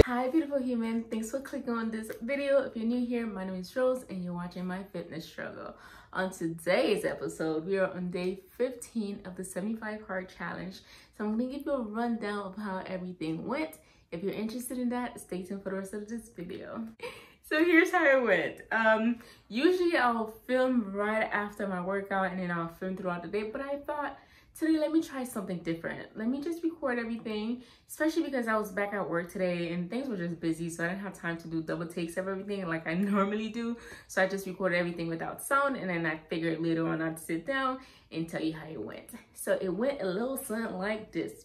Hi beautiful human, thanks for clicking on this video. If you're new here, my name is Rose and you're watching my fitness struggle. On today's episode, we are on day 15 of the 75 hard challenge. So I'm going to give you a rundown of how everything went. If you're interested in that, stay tuned for the rest of this video. So here's how it went. Usually I'll film right after my workout and then I'll film throughout the day, but I thought today, let me try something different. Let me just record everything, especially because I was back at work today and things were just busy, so I didn't have time to do double takes of everything like I normally do. So I just recorded everything without sound, and then I figured later on I'd sit down and tell you how it went. So it went a little something like this.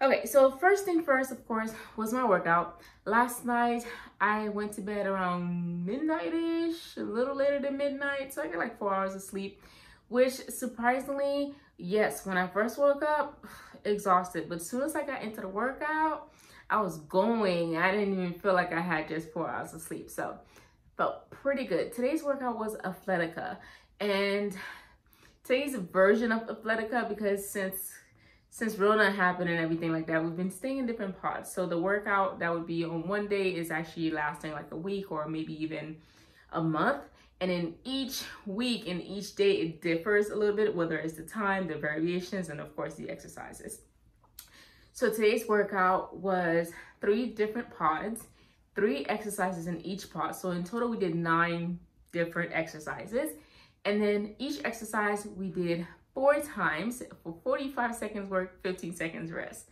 Okay, so first thing first, of course, was my workout. Last night, I went to bed around midnight-ish, a little later than midnight, so I got like 4 hours of sleep. Which surprisingly, yes, when I first woke up, exhausted. But as soon as I got into the workout, I was going. I didn't even feel like I had just 4 hours of sleep. So felt pretty good. Today's workout was Athletica. And today's version of Athletica, because since Rona happened and everything like that, we've been staying in different pods. So the workout that would be on one day is actually lasting like a week or maybe even a month. And in each week and each day, it differs a little bit, whether it's the time, the variations, and of course the exercises. So today's workout was 3 different pods, 3 exercises in each pod. So in total, we did 9 different exercises. And then each exercise we did 4 times for 45 seconds work, 15 seconds rest.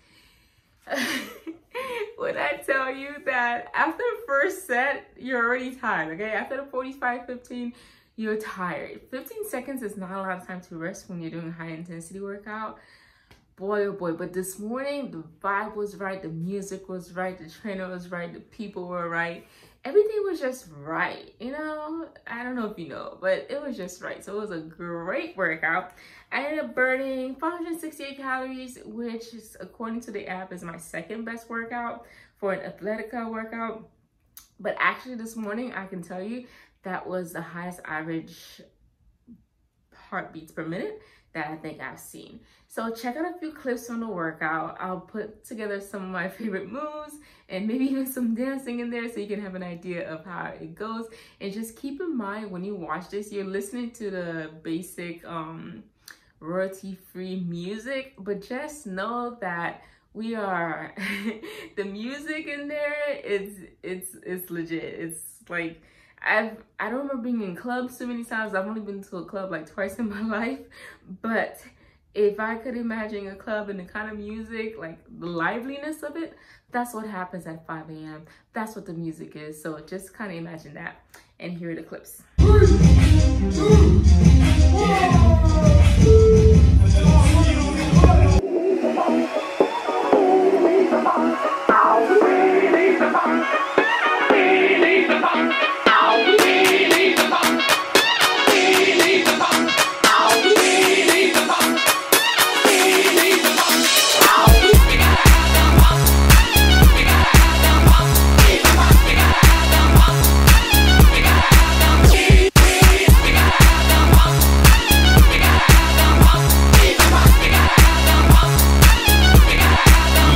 When I tell you that after the first set, you're already tired, okay? After the 45-15, you're tired. 15 seconds is not a lot of time to rest when you're doing a high intensity workout. Boy, oh boy, but this morning, the vibe was right, the music was right, the trainer was right, the people were right. Everything was just right, you know? I don't know if you know, but it was just right. So it was a great workout. I ended up burning 568 calories, which is, according to the app, is my second best workout for an Athletica workout. But actually this morning, I can tell you that was the highest average heartbeats per minute that I think I've seen. So check out a few clips from the workout. I'll put together some of my favorite moves and maybe even some dancing in there so you can have an idea of how it goes. And just keep in mind when you watch this, you're listening to the basic royalty-free music, but just know that we are the music in there, it's legit. It's like I don't remember being in clubs so many times. I've only been to a club like twice in my life, but if I could imagine a club and the kind of music, like the liveliness of it, that's what happens at 5 a.m. That's what the music is. So just kind of imagine that. And here are the clips. 3, 2,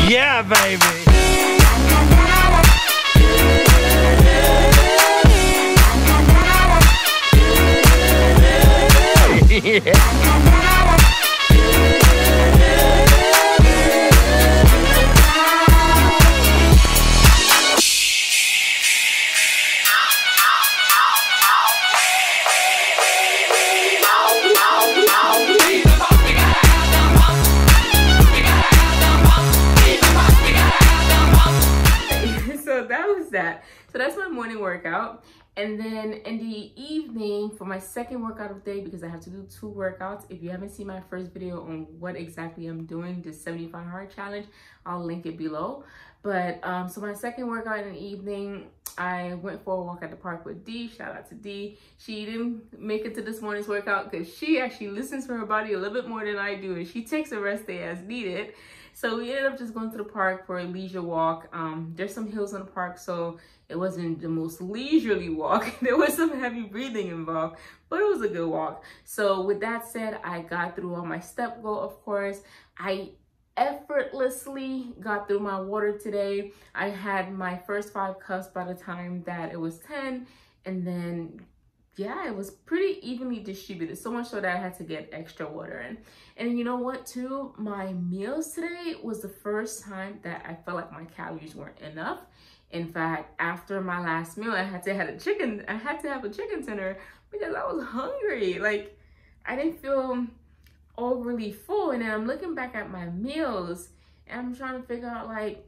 Yeah, baby. So that's my morning workout. And then in the evening for my second workout of the day, because I have to do 2 workouts. If you haven't seen my first video on what exactly I'm doing, the 75 hard challenge, I'll link it below. But so my second workout in the evening, I went for a walk at the park with D. Shout out to D. She didn't make it to this morning's workout because she actually listens to her body a little bit more than I do, and she takes a rest day as needed. So we ended up just going to the park for a leisure walk. There's some hills in the park, so it wasn't the most leisurely walk. There was some heavy breathing involved, but it was a good walk. So with that said, I got through all my step goal, of course. I effortlessly got through my water today. I had my first 5 cups by the time that it was 10, and then yeah, it was pretty evenly distributed, so much so that I had to get extra water in. And you know what too, my meals today was the first time that I felt like my calories weren't enough. In fact, after my last meal, I had to have a chicken tender because I was hungry. Like, I didn't feel overly full. And then I'm looking back at my meals and I'm trying to figure out, like,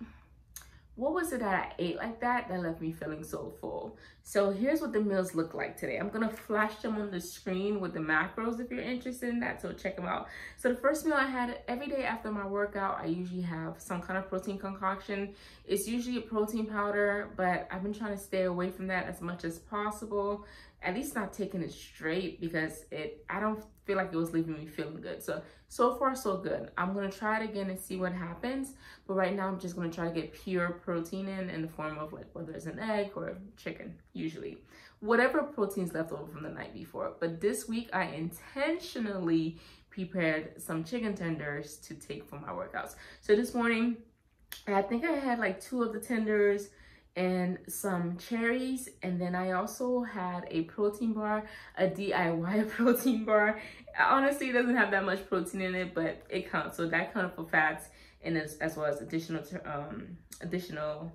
what was it that I ate like that left me feeling so full? So here's what the meals look like today. I'm gonna flash them on the screen with the macros if you're interested in that, so check them out. So the first meal I had every day after my workout, I usually have some kind of protein concoction. It's usually a protein powder, but I've been trying to stay away from that as much as possible. At least not taking it straight, because I don't feel like it was leaving me feeling good. So far so good. I'm gonna try it again and see what happens. But right now I'm just gonna try to get pure protein in the form of, like, whether it's an egg or chicken, usually. Whatever protein's left over from the night before. But this week I intentionally prepared some chicken tenders to take for my workouts. So this morning, I think I had like 2 of the tenders and some cherries, and then I also had a protein bar, a DIY protein bar. Honestly, it doesn't have that much protein in it, but it counts, so that counted for fats and as well as additional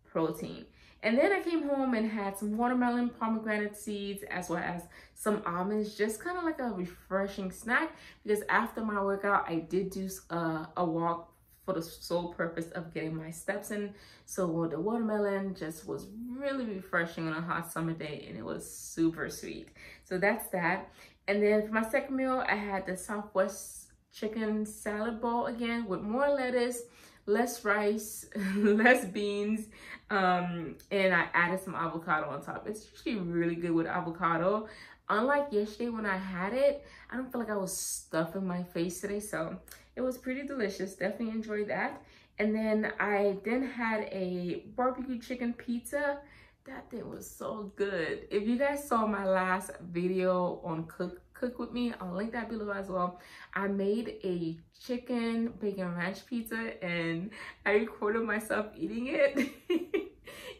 protein. And then I came home and had some watermelon, pomegranate seeds, as well as some almonds, just kind of like a refreshing snack, because after my workout I did do a walk for the sole purpose of getting my steps in. So the watermelon just was really refreshing on a hot summer day, and it was super sweet. So that's that. And then for my second meal, I had the Southwest chicken salad bowl again, with more lettuce, less rice, less beans, and I added some avocado on top. It's usually really good with avocado. Unlike yesterday when I had it, I don't feel like I was stuffing my face today, so it was pretty delicious. Definitely enjoyed that. And then I had a barbecue chicken pizza. That thing was so good. If you guys saw my last video on cook with me, I'll link that below as well. I made a chicken bacon ranch pizza and I recorded myself eating it.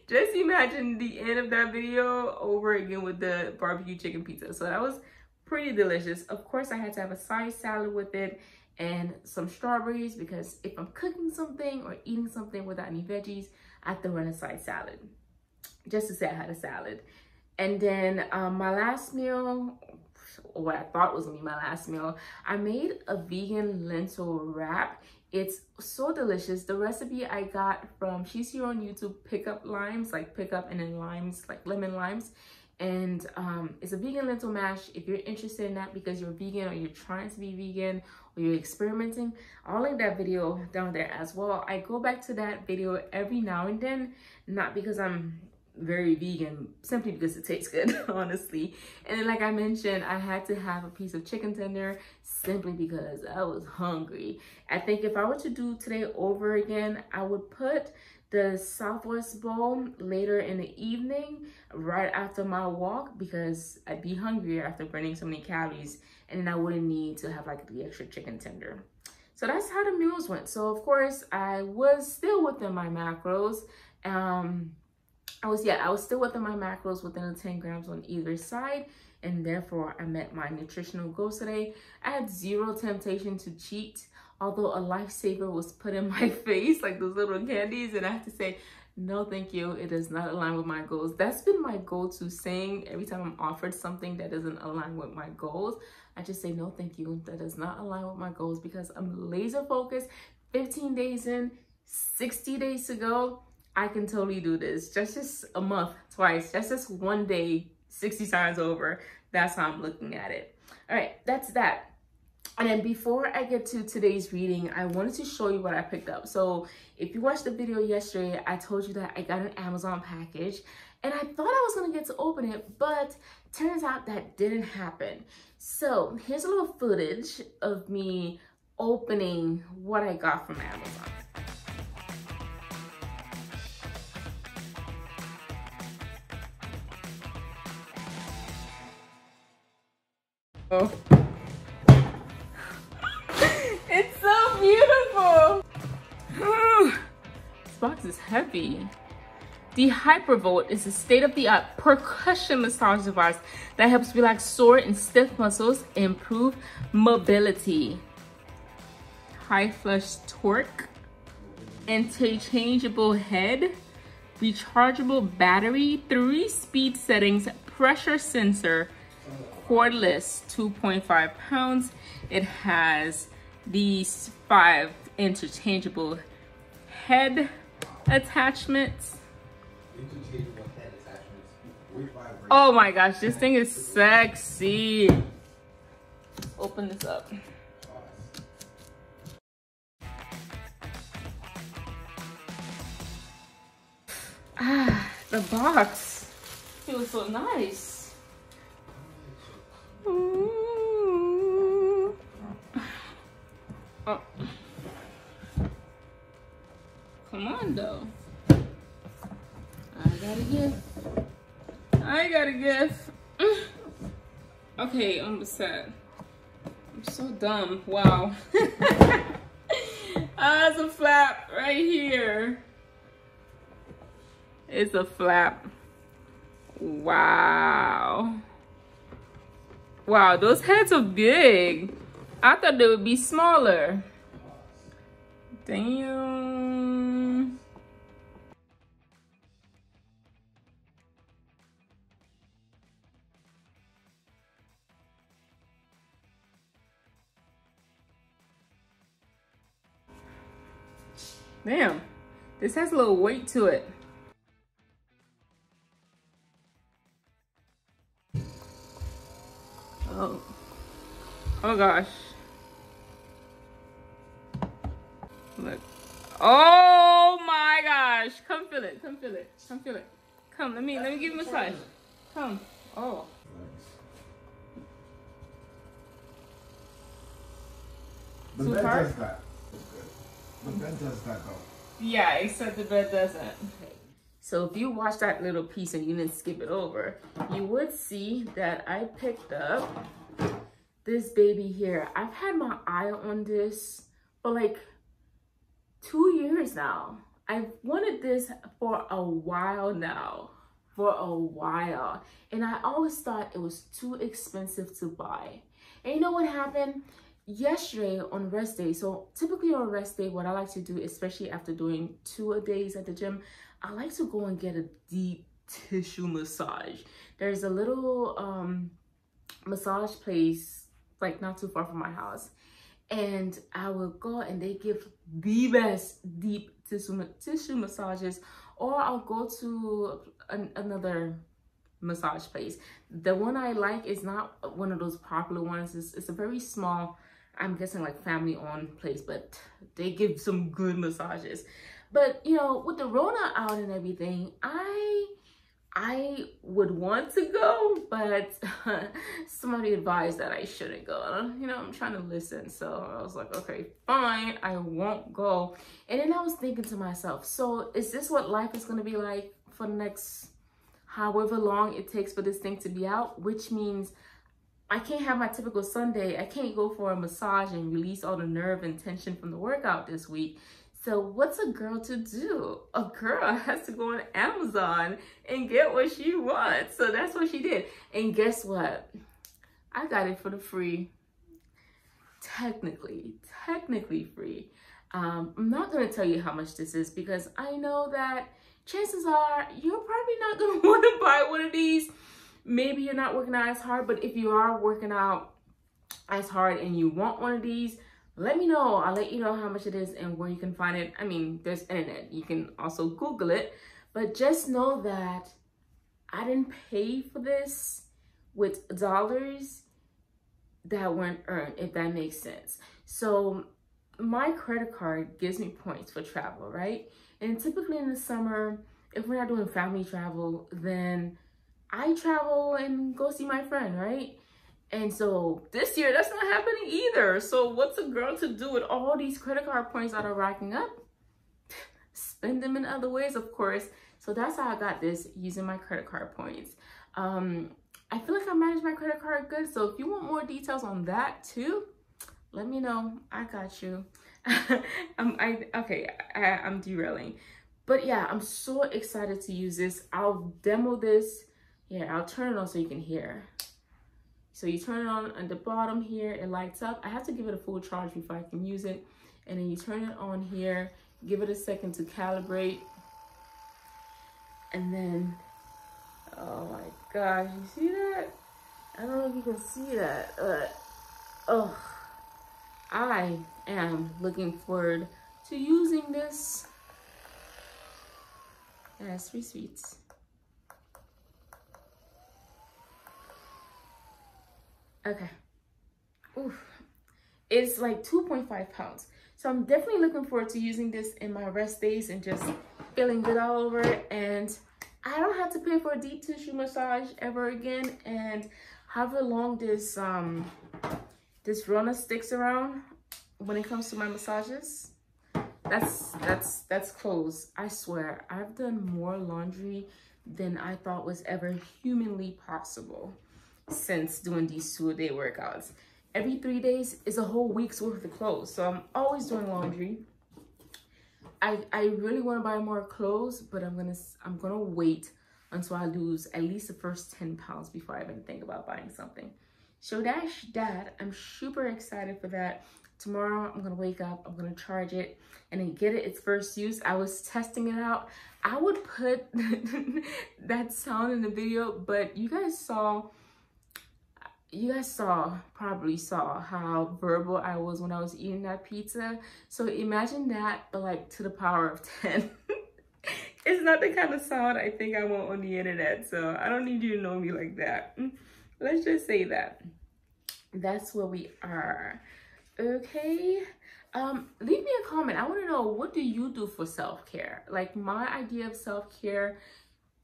Just imagine the end of that video over again with the barbecue chicken pizza. So that was pretty delicious. Of course, I had to have a side salad with it and some strawberries, because if I'm cooking something or eating something without any veggies, I have to run a side salad, just to say I had a salad. And then my last meal, or what I thought was gonna be my last meal, I made a vegan lentil wrap. It's so delicious. The recipe I got from, she's here on YouTube, Pickup Limes, like pickup and then limes, like lemon limes. And it's a vegan lentil mash. If you're interested in that because you're vegan or you're trying to be vegan or you're experimenting, I'll link that video down there as well. I go back to that video every now and then, not because I'm very vegan, simply because it tastes good, honestly. And then, like I mentioned, I had to have a piece of chicken tender simply because I was hungry. I think if I were to do today over again, I would put the Southwest bowl later in the evening, right after my walk, because I'd be hungrier after burning so many calories, and then I wouldn't need to have like the extra chicken tender. So that's how the meals went. So of course I was still within my macros. I was still within my macros, within the 10 grams on either side, and therefore I met my nutritional goals today. I had zero temptation to cheat, although a lifesaver was put in my face, like those little candies, and I have to say, no thank you, it does not align with my goals. That's been my go-to saying every time I'm offered something that doesn't align with my goals. I just say, no thank you, that does not align with my goals, because I'm laser focused. 15 days in, 60 days to go, I can totally do this. Just a month, twice, that's just one day, 60 times over. That's how I'm looking at it. All right, that's that. And then before I get to today's reading, I wanted to show you what I picked up. So if you watched the video yesterday, I told you that I got an Amazon package and I thought I was gonna get to open it, but turns out that didn't happen. So here's a little footage of me opening what I got from Amazon. Oh. It's so beautiful. This box is heavy. The hypervolt is a state-of-the-art percussion massage device that helps relax sore and stiff muscles and improve mobility. High flush torque, interchangeable head, rechargeable battery, 3-speed settings, pressure sensor, cordless, 2.5 pounds. It has these 5 interchangeable head attachments. Oh my gosh, this thing is sexy. Open this up. Ah, the box feels so nice. Ooh. Oh. Come on though. I got a gift. Okay, I'm upset. I'm so dumb. Wow. It's a flap right here. It's a flap. Wow. Wow, those heads are big. I thought they would be smaller. Damn. Damn, this has a little weight to it. Oh, oh gosh. Look. Oh my gosh. Come feel it, come feel it, come feel it. Come, let me give you a massage. Come. Oh. The bed does that. The bed does that though. Yeah, except the bed doesn't. Okay. So if you watch that little piece and you didn't skip it over, you would see that I picked up this baby here. I've had my eye on this for like 2 years now. I've wanted this for a while now. And I always thought it was too expensive to buy. And you know what happened? Yesterday on rest day, so typically on rest day, what I like to do, especially after doing 2 days at the gym, I like to go and get a deep tissue massage. There's a little massage place like not too far from my house, and I will go and they give the best deep tissue massages, or I'll go to another massage place. The one I like is not one of those popular ones. It's a very small, I'm guessing like family owned place, but they give some good massages. But you know, with the Rona out and everything, I would want to go, but somebody advised that I shouldn't go. You know, I'm trying to listen. So I was like, okay, fine, I won't go. And then I was thinking to myself, so is this what life is going to be like for the next however long it takes for this thing to be out? Which means I can't have my typical Sunday. I can't go for a massage and release all the nerve and tension from the workout this week. So what's a girl to do? A girl has to go on Amazon and get what she wants. So that's what she did. And guess what? I got it for the free. Technically free. I'm not going to tell you how much this is because I know that chances are you're probably not going to want to buy one of these. Maybe you're not working out as hard, but if you are working out as hard and you want one of these, let me know. I'll let you know how much it is and where you can find it. I mean, there's internet. You can also Google it. But just know that I didn't pay for this with dollars that weren't earned, if that makes sense. So my credit card gives me points for travel, right? And typically in the summer, if we're not doing family travel, then I travel and go see my friend, right? And so this year, that's not happening either. So what's a girl to do with all these credit card points that are racking up? Spend them in other ways, of course. So that's how I got this, using my credit card points. I feel like I manage my credit card good. So if you want more details on that too, let me know. I got you. I'm derailing. But yeah, I'm so excited to use this. I'll demo this. Here, I'll turn it on so you can hear. So you turn it on the bottom here, it lights up. I have to give it a full charge before I can use it. And then you turn it on here, give it a second to calibrate. And then, oh my gosh, you see that? I don't know if you can see that, but oh, I am looking forward to using this. It has 3 sweets. Okay. Oof. It's like 2.5 pounds. So I'm definitely looking forward to using this in my rest days and just feeling good all over it. And I don't have to pay for a deep tissue massage ever again. And however long this Rona sticks around when it comes to my massages, that's close. I swear, I've done more laundry than I thought was ever humanly possible since doing these 2-a-day workouts. Every 3 days is a whole week's worth of clothes, so I'm always doing laundry. I really want to buy more clothes, but I'm gonna wait until I lose at least the first 10 pounds before I even think about buying something. So that's that. I'm super excited for that. Tomorrow I'm gonna wake up, I'm gonna charge it and then get it its first use. I was testing it out. I would put that sound in the video, but you guys probably saw how verbal I was when I was eating that pizza. So imagine that, but like to the power of 10. It's not the kind of sound I think I want on the internet, so I don't need you to know me like that. Let's just say that. That's where we are. Okay. Leave me a comment. I want to know, what do you do for self-care? Like, my idea of self-care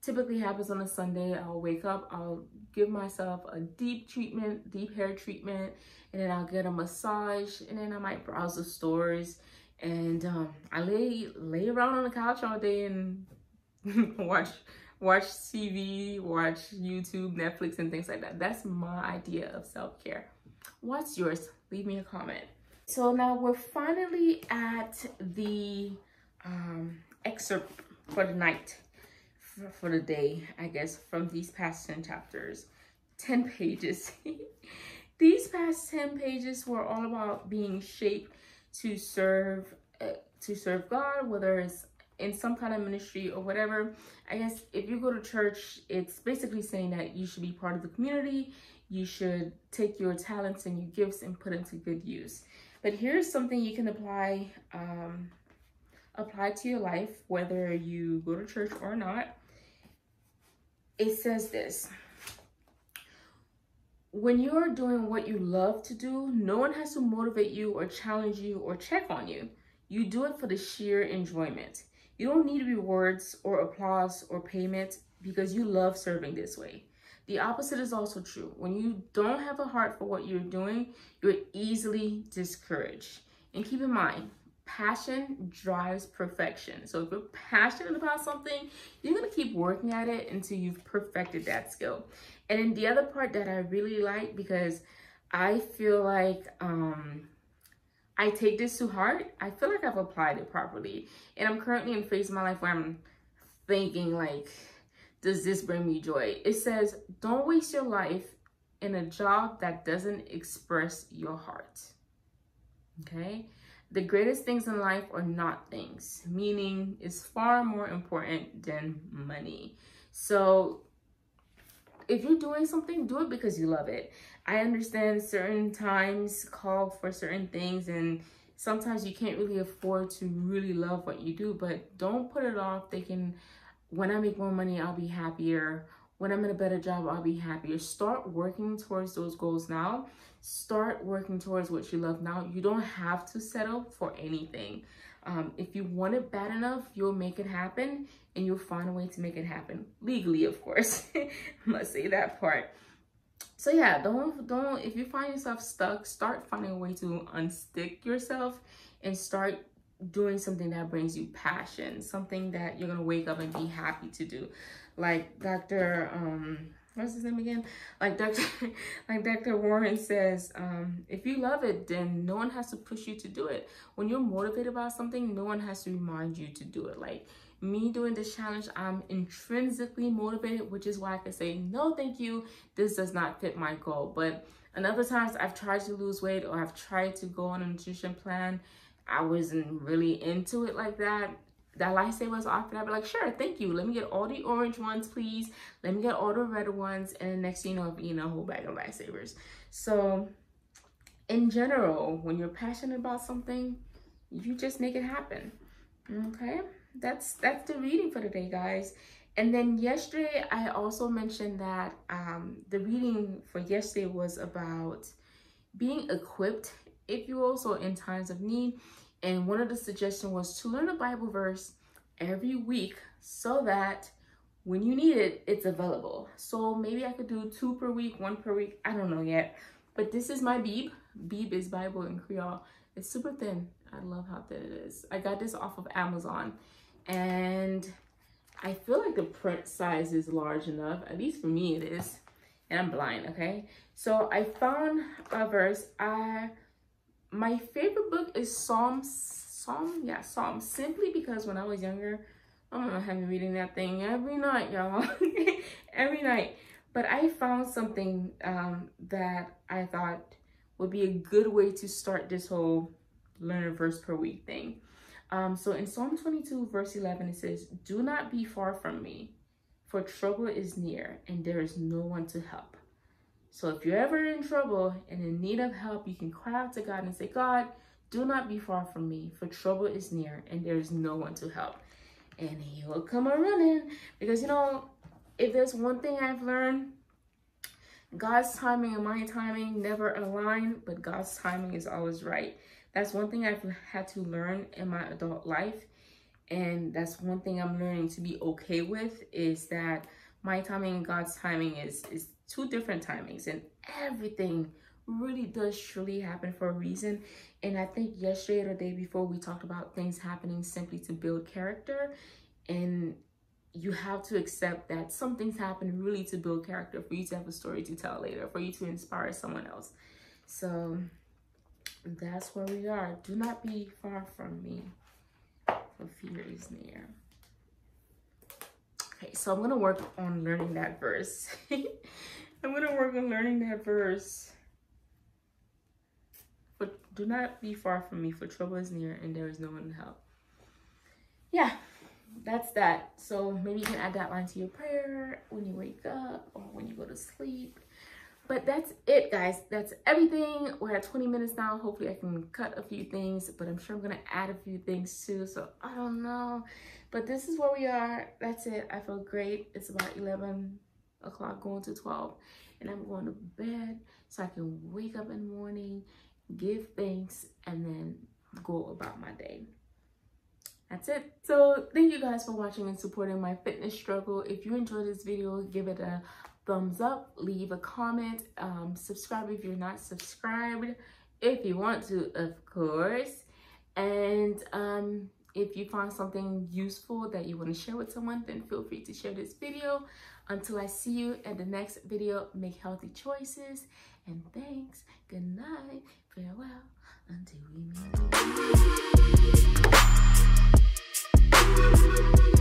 typically happens on a Sunday. I'll wake up, I'll give myself a deep hair treatment, and then I'll get a massage, and then I might browse the stores, and I lay around on the couch all day and watch TV, watch YouTube, Netflix, and things like that. That's my idea of self-care. What's yours? Leave me a comment. So now we're finally at the excerpt for the night, for the day, I guess, from these past 10 chapters. 10 pages. These past 10 pages were all about being shaped to serve God, whether it's in some kind of ministry or whatever. I guess if you go to church, it's basically saying that you should be part of the community. You should take your talents and your gifts and put into good use. But here's something you can apply to your life, whether you go to church or not. It says this: when you're doing what you love to do, no one has to motivate you or challenge you or check on you. You do it for the sheer enjoyment. You don't need rewards or applause or payment because you love serving this way. The opposite is also true. When you don't have a heart for what you're doing, you're easily discouraged. And keep in mind, passion drives perfection. So if you're passionate about something, you're gonna keep working at it until you've perfected that skill. And then the other part that I really like, because I feel like I take this to heart, I feel like I've applied it properly. And I'm currently in a phase of my life where I'm thinking like, does this bring me joy? It says, don't waste your life in a job that doesn't express your heart. Okay? The greatest things in life are not things, meaning it's far more important than money. So if you're doing something, do it because you love it. I understand certain times call for certain things, and sometimes you can't really afford to really love what you do, but don't put it off thinking, when I make more money, I'll be happier. When I'm in a better job, I'll be happier. Start working towards those goals now. Start working towards what you love now. You don't have to settle for anything. If you want it bad enough, you'll make it happen, and you'll find a way to make it happen. Legally, of course. I must say that part. So yeah, don't, if you find yourself stuck, start finding a way to unstick yourself and start doing something that brings you passion, something that you're gonna wake up and be happy to do. Like Dr. what's his name again? Like Dr. Warren says, if you love it, then no one has to push you to do it. When you're motivated about something, no one has to remind you to do it. Like me doing this challenge, I'm intrinsically motivated, which is why I can say, no, thank you. This does not fit my goal. But and other times I've tried to lose weight or I've tried to go on a nutrition plan. I wasn't really into it like that. That lifesaver was offered. I'd be like, sure, thank you. Let me get all the orange ones, please. Let me get all the red ones. And then next thing you know, I'll eating a whole bag of lifesavers. So in general, when you're passionate about something, you just make it happen. Okay, that's the reading for today, guys. And then yesterday, I also mentioned that the reading for yesterday was about being equipped, if you also in times of need. And one of the suggestions was to learn a Bible verse every week so that when you need it, it's available. So maybe I could do 2 per week, 1 per week. I don't know yet. But this is my Beeb. Beeb is Bible in Creole. It's super thin. I love how thin it is. I got this off of Amazon. And I feel like the print size is large enough. At least for me it is. And I'm blind, okay? So I found a verse. My favorite book is Psalms, simply because when I was younger, I don't know, I've been reading that thing every night, y'all. Every night. But I found something that I thought would be a good way to start this whole learn a verse per week thing. So in Psalm 22, verse 11, it says, do not be far from me, for trouble is near, and there is no one to help. So if you're ever in trouble and in need of help, you can cry out to God and say, God, do not be far from me, for trouble is near, and there is no one to help. And he will come a-running. Because, you know, if there's one thing I've learned, God's timing and my timing never align, but God's timing is always right. That's one thing I've had to learn in my adult life. And that's one thing I'm learning to be okay with, is that my timing and God's timing is 2 different timings. And everything really does truly happen for a reason. And I think yesterday or the day before, we talked about things happening simply to build character. And you have to accept that some things happen really to build character, for you to have a story to tell later, for you to inspire someone else. So that's where we are. Do not be far from me, for fear is near. Okay, so I'm going to work on learning that verse. I'm going to work on learning that verse. But do not be far from me, for trouble is near, and there is no one to help. Yeah, that's that. So maybe you can add that line to your prayer when you wake up or when you go to sleep. But that's it, guys. That's everything. We're at 20 minutes now. Hopefully I can cut a few things, but I'm sure I'm going to add a few things too. So I don't know. But this is where we are. That's it. I feel great. It's about 11 o'clock going to 12. And I'm going to bed so I can wake up in the morning, give thanks, and then go about my day. That's it. So thank you guys for watching and supporting my fitness struggle. If you enjoyed this video, give it a thumbs up, leave a comment, subscribe if you're not subscribed, if you want to, of course. And if you find something useful that you want to share with someone, then feel free to share this video. Until I see you in the next video, make healthy choices. And thanks. Good night. Farewell. Until we meet.